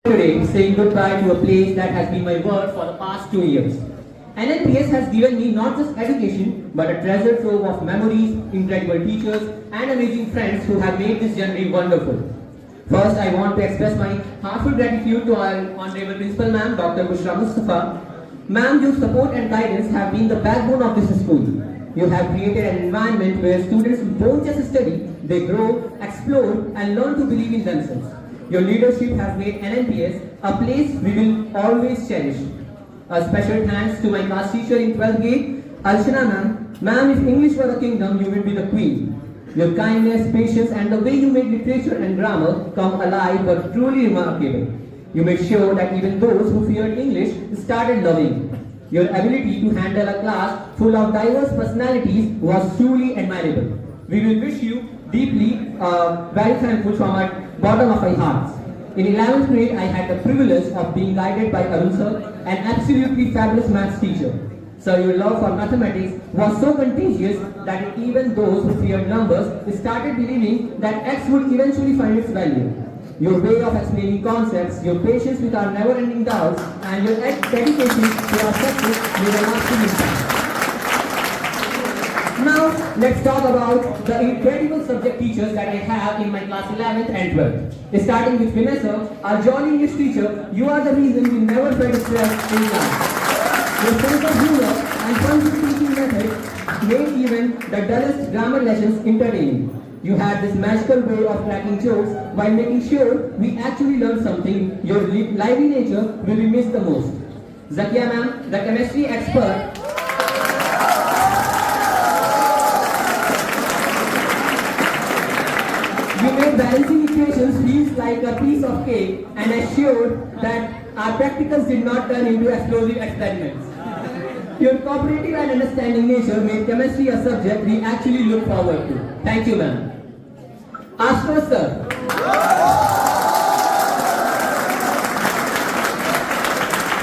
Today, saying goodbye to a place that has been my world for the past 2 years. NNPS has given me not just education, but a treasure trove of memories, incredible teachers, and amazing friends who have made this journey wonderful. First, I want to express my heartfelt gratitude to our Honorable Principal Ma'am, Dr. Bushra Mustafa. Ma'am, your support and guidance have been the backbone of this school. You have created an environment where students don't just study, they grow, explore, and learn to believe in themselves. Your leadership has made NNPS a place we will always cherish. A special thanks to my class teacher in 12th grade, Archana ma'am. Ma'am, if English were a kingdom, you will be the queen. Your kindness, patience, and the way you made literature and grammar come alive were truly remarkable. You made sure that even those who feared English started loving it. Your ability to handle a class full of diverse personalities was truly admirable. We will wish you deeply very thankful from our bottom of our hearts. In 11th grade, I had the privilege of being guided by Arun sir, an absolutely fabulous maths teacher. Sir, your love for mathematics was so contagious that even those who feared numbers started believing that X would eventually find its value. Your way of explaining concepts, your patience with our never-ending doubts, and your dedication to our success made a lasting impact. Now, let's talk about the incredible subject teachers that I have in my class 11th and 12th. Starting with Vanessa, our jolly English teacher, you are the reason we never felt stressed in class. Your sense of humor and fun teaching methods made even the dullest grammar lessons entertaining. You had this magical way of cracking jokes while making sure we actually learned something. Your lively nature will be missed the most. Zakia ma'am, the chemistry expert, you made balancing equations feel like a piece of cake and assured that our practicals did not turn into explosive experiments. Your cooperative and understanding nature made chemistry a subject we actually look forward to. Thank you, ma'am. Ashfar sir.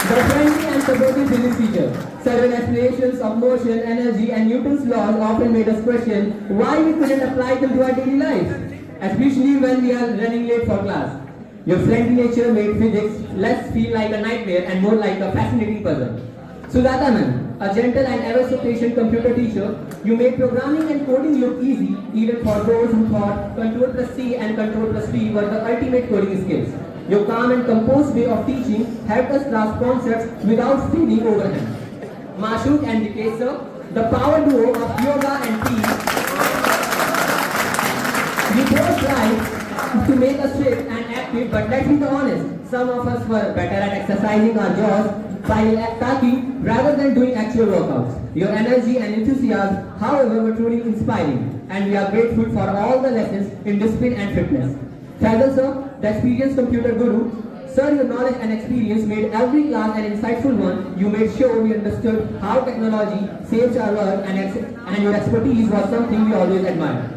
The friendly and supportive physics teacher. Several explanations of motion, energy, and Newton's laws often made us question why we couldn't apply them to our daily lives, especially when we are running late for class. Your friendly nature made physics less feel like a nightmare and more like a fascinating puzzle. Sujata ma'am, a gentle and ever so patient computer teacher, you made programming and coding look easy even for those who thought Control plus C and Control plus V were the ultimate coding skills. Your calm and composed way of teaching helped us grasp concepts without feeling overwhelmed. Mashuk and Dikesh sir, the power duo of yoga and peace, we both tried to make us fit and active, but let's be honest, some of us were better at exercising our jaws while talking rather than doing actual workouts. Your energy and enthusiasm, however, were truly inspiring, and we are grateful for all the lessons in discipline and fitness. Faisal sir, the experienced computer guru, sir, your knowledge and experience made every class an insightful one. You made sure we understood how technology saves our work, and your expertise was something we always admired.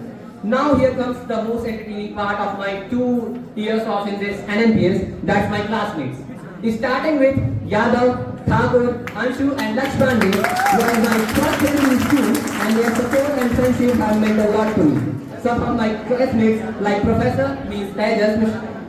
Now here comes the most entertaining part of my 2 years of in this NNPS, that's my classmates. Starting with Yadav, Thakur, Anshu and Lakshmande, who are my first friends in school, and their support and friendship have meant a lot to me. Some of my classmates like Professor, means Tejas,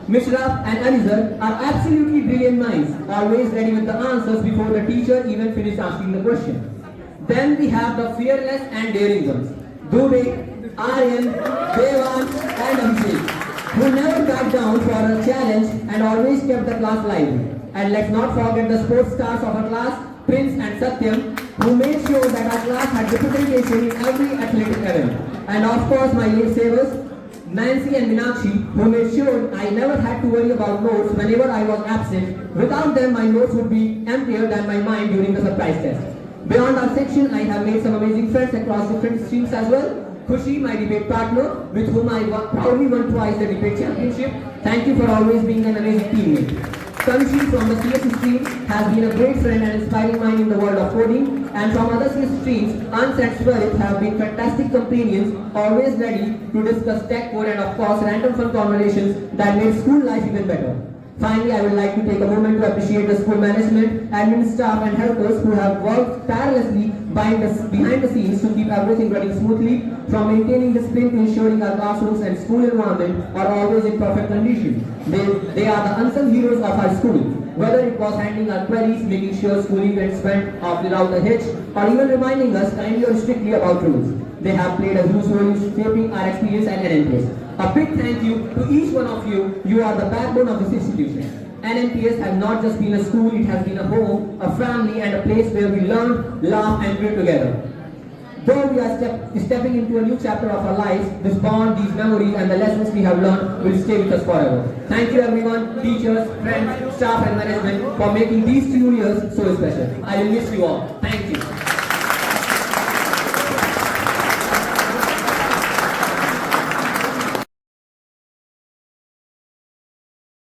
Mishraf and Anizar are absolutely brilliant minds, always ready with the answers before the teacher even finishes asking the question. Then we have the fearless and daring ones, Dubey, Aryan, Devan and Abhishek, who never backed down for a challenge and always kept the class lively. And let's not forget the sports stars of our class, Prince and Satyam, who made sure that our class had representation in every athletic event. And of course my lifesavers, Nancy and Meenakshi, who made sure I never had to worry about notes whenever I was absent. Without them, my notes would be emptier than my mind during the surprise test. Beyond our section, I have made some amazing friends across different streams as well. Khushi, my debate partner, with whom I proudly won twice the debate championship. Thank you for always being an amazing teammate. Kanshi from the CS stream has been a great friend and inspiring mind in the world of coding, and from other CS streams, Ans and Swarit have been fantastic companions, always ready to discuss tech code and of course random fun conversations that made school life even better. Finally, I would like to take a moment to appreciate the school management, admin staff and helpers who have worked tirelessly behind the scenes to keep everything running smoothly, from maintaining discipline to ensuring our classrooms and school environment are always in perfect condition. They are the unsung heroes of our school. Whether it was handling our queries, making sure school events went off without a hitch, or even reminding us kindly or strictly about rules, they have played a huge role in shaping our experience at NNPS. A big thank you to each one of you. You are the backbone of this institution. NNPS has not just been a school, it has been a home, a family, and a place where we learn, laugh, and grow together. Though we are stepping into a new chapter of our lives, this bond, these memories, and the lessons we have learned will stay with us forever. Thank you everyone, teachers, friends, staff, and management for making these 2 years so special. I will miss you all. Thank you.